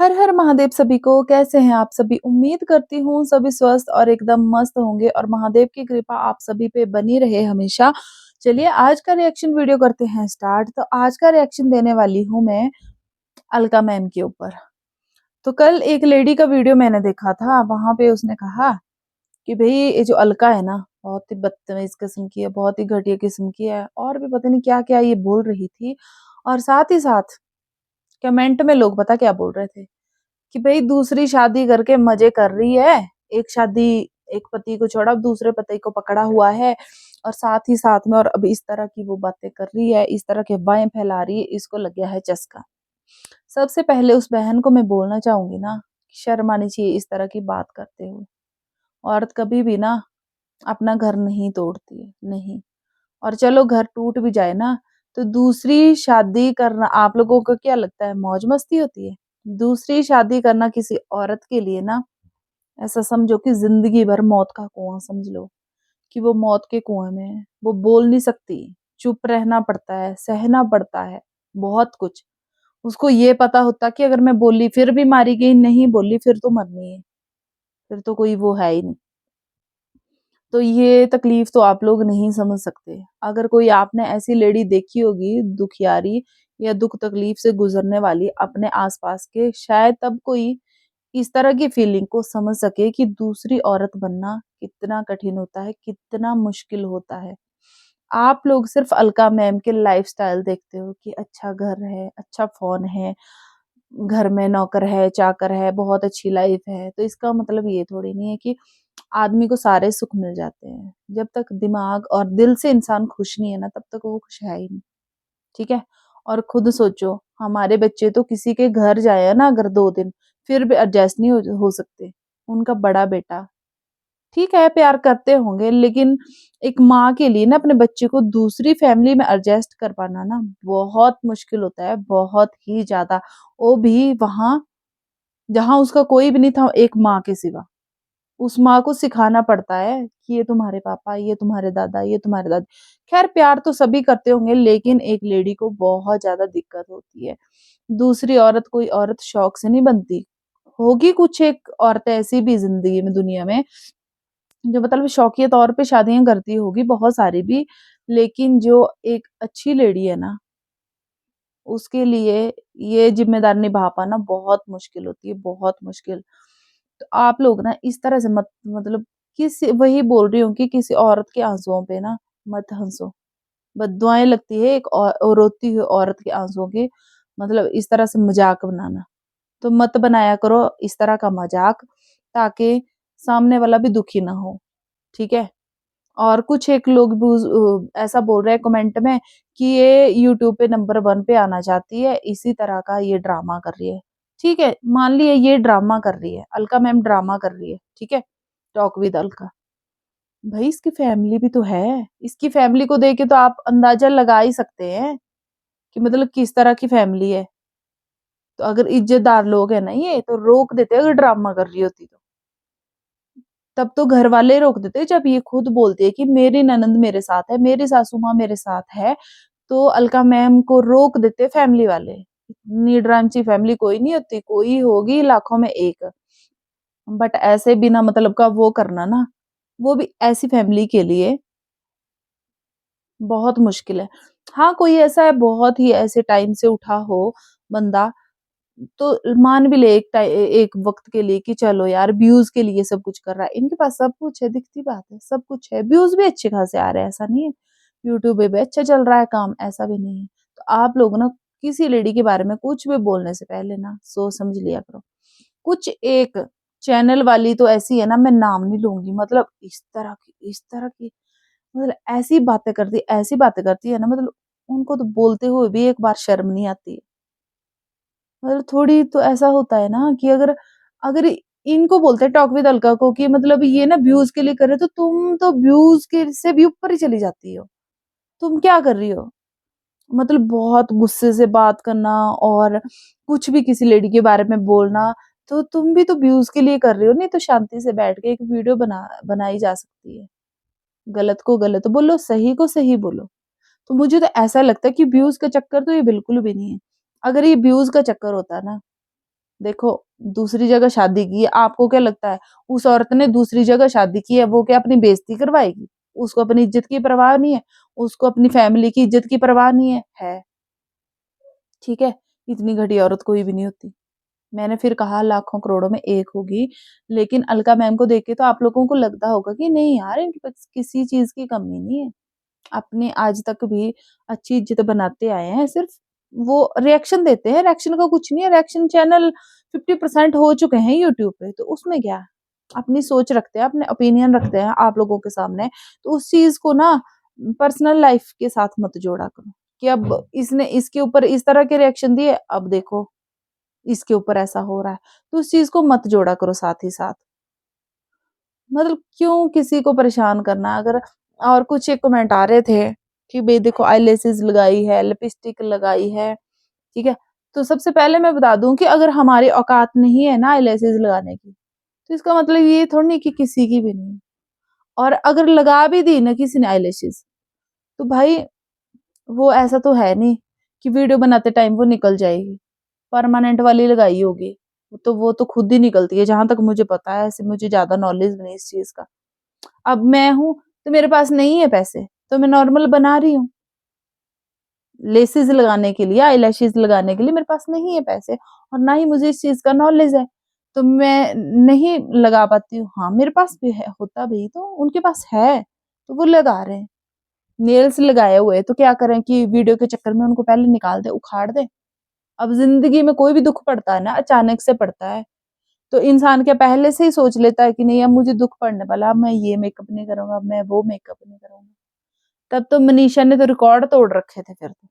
हर हर महादेव सभी को। कैसे हैं आप सभी? उम्मीद करती हूँ सभी स्वस्थ और एकदम मस्त होंगे और महादेव की कृपा आप सभी पे बनी रहे हमेशा। चलिए आज का रिएक्शन वीडियो करते हैं स्टार्ट। तो आज का रिएक्शन देने वाली हूँ मैं अलका मैम के ऊपर। तो कल एक लेडी का वीडियो मैंने देखा था, वहां पे उसने कहा कि भाई ये जो अलका है ना, बहुत ही बदतमीज किस्म की है, बहुत ही घटिया किस्म की है, और भी पता नहीं क्या क्या ये बोल रही थी। और साथ ही साथ कमेंट में लोग पता क्या बोल रहे थे कि भाई दूसरी शादी करके मजे कर रही है। एक शादी, एक पति को छोड़ा, अब दूसरे पति को पकड़ा हुआ है, और साथ ही साथ में और अब इस तरह की वो बातें कर रही है, इस तरह के अफवाहें फैला रही है, इसको लग गया है चस्का। सबसे पहले उस बहन को मैं बोलना चाहूंगी ना, शर्म आनी चाहिए इस तरह की बात करते हुए। औरत कभी भी ना अपना घर नहीं तोड़ती है, नहीं। और चलो घर टूट भी जाए ना, तो दूसरी शादी करना आप लोगों को क्या लगता है मौज मस्ती होती है? दूसरी शादी करना किसी औरत के लिए ना, ऐसा समझो कि जिंदगी भर मौत का कुआं समझ लो, कि वो मौत के कुएं में है। वो बोल नहीं सकती, चुप रहना पड़ता है, सहना पड़ता है बहुत कुछ। उसको ये पता होता कि अगर मैं बोली फिर भी मारी गई, नहीं बोली फिर तो मरनी है, फिर तो कोई वो है ही नहीं। तो ये तकलीफ तो आप लोग नहीं समझ सकते। अगर कोई आपने ऐसी लेडी देखी होगी दुखियारी या दुख तकलीफ से गुजरने वाली अपने आसपास के, शायद तब कोई इस तरह की फीलिंग को समझ सके कि दूसरी औरत बनना कितना कठिन होता है, कितना मुश्किल होता है। आप लोग सिर्फ अलका मैम के लाइफस्टाइल देखते हो कि अच्छा घर है, अच्छा फोन है, घर में नौकर है, चाकर है, बहुत अच्छी लाइफ है। तो इसका मतलब ये थोड़ी नहीं है कि आदमी को सारे सुख मिल जाते हैं। जब तक दिमाग और दिल से इंसान खुश नहीं है ना, तब तक वो खुश है ही नहीं। ठीक है? और खुद सोचो, हमारे बच्चे तो किसी के घर जाए ना अगर 2 दिन, फिर भी एडजस्ट नहीं हो सकते। उनका बड़ा बेटा, ठीक है प्यार करते होंगे, लेकिन एक माँ के लिए ना अपने बच्चे को दूसरी फैमिली में एडजस्ट कर पाना ना बहुत मुश्किल होता है, बहुत ही ज्यादा। वो भी वहां जहां उसका कोई भी नहीं था एक माँ के सिवा। उस माँ को सिखाना पड़ता है कि ये तुम्हारे पापा, ये तुम्हारे दादा, ये तुम्हारे दादी। खैर प्यार तो सभी करते होंगे, लेकिन एक लेडी को बहुत ज्यादा दिक्कत होती है। दूसरी औरत, कोई औरत शौक से नहीं बनती। होगी कुछ एक औरत ऐसी भी जिंदगी में, दुनिया में, जो मतलब शौकिया तौर पे शादियां करती होगी, बहुत सारी भी। लेकिन जो एक अच्छी लेडी है ना, उसके लिए ये जिम्मेदारी निभा पाना बहुत मुश्किल होती है, बहुत मुश्किल। तो आप लोग ना इस तरह से मत, मतलब किसी, वही बोल रही हूँ कि किसी औरत के आंसुओं पे ना मत हंसो। बददुआएं लगती है एक रोती हुई औरत के आंसुओं की, मतलब इस तरह से मजाक बनाना। तो मत बनाया करो इस तरह का मजाक, ताकि सामने वाला भी दुखी ना हो। ठीक है? और कुछ एक लोग भी ऐसा बोल रहे हैं कमेंट में कि ये यूट्यूब पे नंबर 1 पे आना चाहती है, इसी तरह का ये ड्रामा कर रही है। ठीक है, मान लिया ये ड्रामा कर रही है, अलका मैम ड्रामा कर रही है, ठीक है, टॉक विद अलका। भाई इसकी फैमिली भी तो है, इसकी फैमिली को देख के तो आप अंदाजा लगा ही सकते हैं कि मतलब किस तरह की फैमिली है। तो अगर इज्जतदार लोग है ना, ये तो रोक देते अगर ड्रामा कर रही होती तो। तब तो घर वाले रोक देते, जब ये खुद बोलती है कि मेरी ननंद मेरे साथ है, मेरी सासू माँ मेरे साथ है, तो अलका मैम को रोक देते फैमिली वाले। इतनी ड्रामची फैमिली कोई नहीं होती, कोई होगी लाखों में एक। बट ऐसे बिना मतलब का वो करना ना, वो भी ऐसी फैमिली के लिए बहुत मुश्किल है। हाँ, कोई ऐसा है बहुत ही ऐसे टाइम से उठा हो बंदा, तो मान भी ले एक वक़्त के लिए कि चलो यार व्यूज़ के लिए सब कुछ कर रहा है। इनके पास सब कुछ है, दिखती बात है, सब कुछ है। व्यूज़ भी अच्छे खासे आ रहे हैं, ऐसा नहीं है। यूट्यूब पे भी अच्छा चल रहा है काम, ऐसा भी नहीं है। तो आप लोग ना किसी लेडी के बारे में कुछ भी बोलने से पहले ना सोच समझ लिया करो। कुछ एक चैनल वाली तो ऐसी है ना, मैं नाम नहीं लूँगी, मतलब इस तरह की मतलब ऐसी बातें करती है ना, मतलब उनको तो बोलते हुए भी एक बार शर्म नहीं आती है। मतलब थोड़ी तो ऐसा होता है ना कि अगर अगर इनको बोलते हैं टॉक विद अलका को कि मतलब ये ना व्यूज के लिए करे, तो तुम तो व्यूज के से भी ऊपर ही चली जाती हो। तुम क्या कर रही हो? मतलब बहुत गुस्से से बात करना और कुछ भी किसी लेडी के बारे में बोलना, तो तुम भी तो व्यूज के लिए कर रही हो, नहीं तो शांति से बैठ के एक वीडियो बनाई जा सकती है। गलत को गलत बोलो, सही को सही बोलो। तो मुझे तो ऐसा लगता है कि व्यूज का चक्कर तो ये बिल्कुल भी नहीं है। अगर ये व्यूज का चक्कर होता ना, देखो दूसरी जगह शादी की है, आपको क्या लगता है उस औरत ने दूसरी जगह शादी की है, वो क्या अपनी बेइज्जती करवाएगी? उसको अपनी इज्जत की परवाह नहीं है, उसको अपनी फैमिली की इज्जत की परवाह नहीं है, है। ठीक है? इतनी घटिया औरत कोई भी नहीं होती। मैंने फिर कहा लाखों करोड़ों में एक होगी, लेकिन अलका मैम को देख के तो आप लोगों को लगता होगा कि नहीं यार इनके पास किसी चीज़ की कमी नहीं है। अपने आज तक भी अच्छी इज़्ज़त बनाते आए हैं, सिर्फ़ वो रिएक्शन देते हैं, रिएक्शन का कुछ नहीं है, रिएक्शन चैनल 50% हो चुके हैं यूट्यूब पे, तो उसमें क्या है? अपनी सोच रखते हैं, अपने ओपिनियन रखते हैं आप लोगों के सामने, तो उस चीज़ को ना पर्सनल लाइफ़ के साथ मत जोड़ा करो, कि अब इसने इसके ऊपर इस तरह के रिएक्शन दिए, अब देखो इसके ऊपर ऐसा हो रहा है, तो उस चीज़ को मत जोड़ा करो साथ ही साथ। मतलब क्यों किसी को परेशान करना? अगर और कुछ एक कमेंट आ रहे थे कि भई देखो आईलैशेज़ लगाई है, लिपस्टिक लगाई है, ठीक है? तो सबसे पहले मैं बता दूँ कि अगर हमारी औकात नहीं है ना आईलैशेज़ लगाने की, तो इसका मतलब ये थोड़ी नहीं कि किसी की भी नहीं है। और अगर लगा भी दी ना किसी ने आईलैशेज़, तो भाई वो ऐसा तो है नहीं कि वीडियो बनाते टाइम वो निकल जाएगी। परमानेंट वाली लगाई होगी, वो तो खुद ही निकलती है, जहाँ तक मुझे पता है, ऐसे मुझे ज़्यादा नॉलेज नहीं इस चीज़ का। अब मैं हूँ, तो मेरे पास नहीं है पैसे, तो मैं नॉर्मल बना रही हूँ। लेसेस लगाने के लिए, आईलैशेज़ लगाने के लिए मेरे पास नहीं है पैसे और ना ही मुझे इस चीज़ का नॉलेज है, तो मैं नहीं लगा पाती हूँ। हाँ, मेरे पास भी है होता भी तो उनके पास है, तो वो लगा रहे हैं। नेल्स लगाए हुए हैं, तो क्या करें कि वीडियो के चक्कर में उनको पहले निकाल दें, उखाड़ दें? अब ज़िंदगी में कोई भी दुःख पड़ता है ना, अचानक से पड़ता है। तो इंसान क्या पहले से ही सोच लेता है कि नहीं अब मुझे दुःख पड़ने वाला, अब मैं ये मेकअप नहीं करूँगा, अब मैं वो मेकअप नहीं करूँगा। तब तो मनीषा ने तो रिकॉर्ड तोड़ रखे थे फिर तो।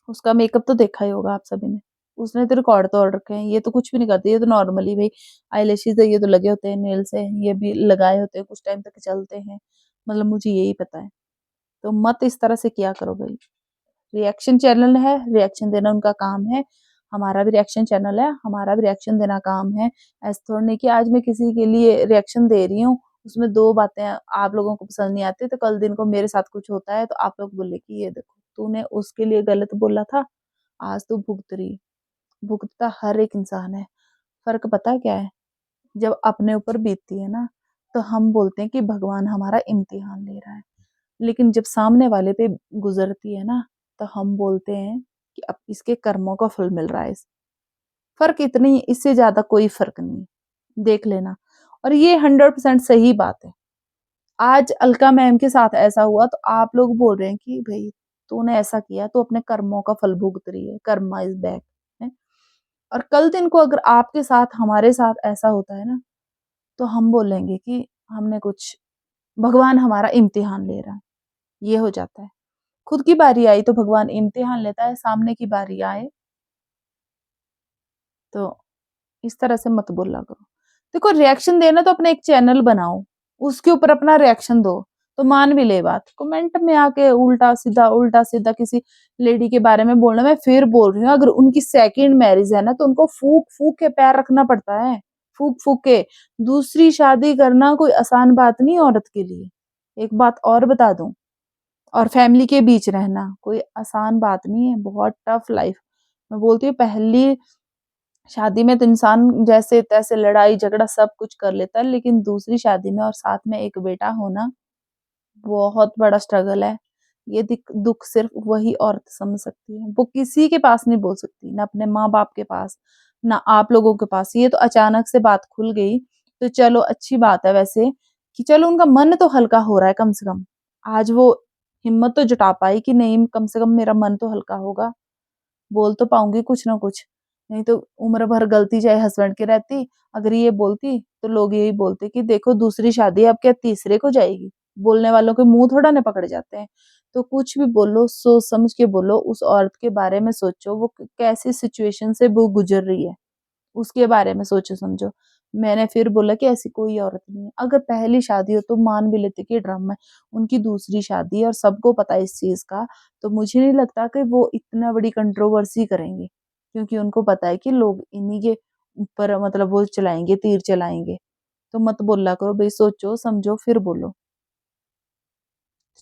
उसका मेकअप तो देखा ही होगा आप सभी ने। उसने तो रिकॉर्ड तोड़ रखे हैं, ये तो कुछ भी नहीं करती, ये तो नॉर्मली भई आईलैशेज़ है, ये तो लगे होते हैं, नेल्स है, ये भी लगाए होते हैं, कुछ टाइम तक चलते हैं। मतलब मुझे यही पता है। तो मत इस तरह से किया करो भई। रिएक्शन चैनल है, रिएक्शन देना उनका काम है। हमारा भी रिएक्शन चैनल है, हमारा भी रिएक्शन देना काम है। ऐसा थोड़ी नहीं कि आज मैं किसी के लिए रिएक्शन दे रही हूँ, उसमें 2 बातें आप लोगों को पसंद नहीं आती, तो कल दिन को मेरे साथ कुछ होता है, तो आप लोग बोले कि ये देखो, तूने उसके लिए गलत बोला था, आज तू भुगत रही है। भुगतता हर एक इंसान है। फ़र्क पता है क्या है? जब अपने ऊपर बीतती है ना, तो हम बोलते हैं कि भगवान हमारा इम्तिहान ले रहा है। लेकिन जब सामने वाले पे गुज़रती है ना, तो हम बोलते हैं कि अब इसके कर्मों का फल मिल रहा है इस फ़र्क इतना ही, इससे ज़्यादा कोई फ़र्क नहीं है, देख लेना। और ये 100% सही बात है। आज अलका मैम के साथ ऐसा हुआ तो आप लोग बोल रहे हैं कि भई तूने ऐसा किया, तू अपने कर्मों का फल भुगत रही है, कर्मा इज़ बैक हैं। और कल दिन को अगर आपके साथ, हमारे साथ ऐसा होता है ना, तो हम बोलेंगे कि हमने कुछ भगवान हमारा इम्तिहान ले रहा है, ये हो जाता है। खुद की बारी आई तो भगवान इम्तिहान लेता है, सामने की बारी आए तो इस तरह से मत बोला करो। देखो रिएक्शन देना तो अपना एक चैनल बनाओ, उसके ऊपर अपना रिएक्शन दो, तो मान भी ले बात। कमेंट में आके उल्टा-सीधा किसी लेडी के बारे में बोलना, मैं फिर बोल रही हूँ अगर उनकी सेकंड मैरिज है ना, तो उनको फूँक-फूँक के पैर रखना पड़ता है, फूँक-फूँक के। दूसरी शादी करना कोई आसान बात नहीं है औरत के लिए। एक बात और बता दूँ, और फैमिली के बीच रहना कोई आसान बात नहीं है, बहुत टफ लाइफ। मैं बोलती हूँ पहली शादी में तो इंसान जैसे-तैसे लड़ाई-झगड़ा सब कुछ कर लेता है, लेकिन दूसरी शादी में और साथ में एक बेटा होना, बहुत बड़ा स्ट्रगल है। ये दिक दुःख सिर्फ़ वही औरत समझ सकती है। वो किसी के पास नहीं बोल सकती, ना अपने माँ-बाप के पास, ना आप लोगों के पास। ये तो अचानक से बात खुल गई, तो चलो अच्छी बात है वैसे कि चलो उनका मन तो हल्का हो रहा है कम से कम। आज वो हिम्मत तो जुटा पाई कि नहीं कम से कम मेरा मन तो हल्का होगा। बोल तो पाऊँगी कुछ ना कुछ, नहीं तो उम्र भर गलती चाहे हस्बैंड की रहती, अगर ये बोलती तो लोग यही बोलते कि देखो दूसरी शादी अब क्या तीसरे को जाएगी। बोलने वालों के मुँह थोड़ा ना पकड़े जाते हैं। तो कुछ भी बोलो सोच समझ के बोलो, उस औरत के बारे में सोचो वो कैसी सिचुएशन से वो गुज़र रही है। उसके बारे में सोचो-समझो। मैंने फिर बोला कि ऐसी कोई औरत नहीं है। अगर पहली शादी हो तो मान भी लेते कि ड्रामा है। उनकी दूसरी शादी है और सबको पता है इस चीज़ का, तो मुझे नहीं लगता कि वो इतना बड़ी कंट्रोवर्सी करेंगे। क्योंकि उनको पता है कि लोग इन्हीं के ऊपर मतलब वो चलाएँगे, तीर चलाएँगे। तो मत बोला करो भई सोचो, समझो फिर बोलो।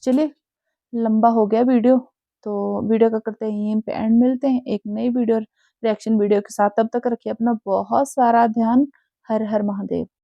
चलिए लंबा हो गया वीडियो, तो वीडियो का करते हैं यहीं पे एंड, मिलते हैं एक नई वीडियो रिएक्शन वीडियो के साथ। तब तक रखिए अपना बहुत सारा ध्यान। हर हर महादेव।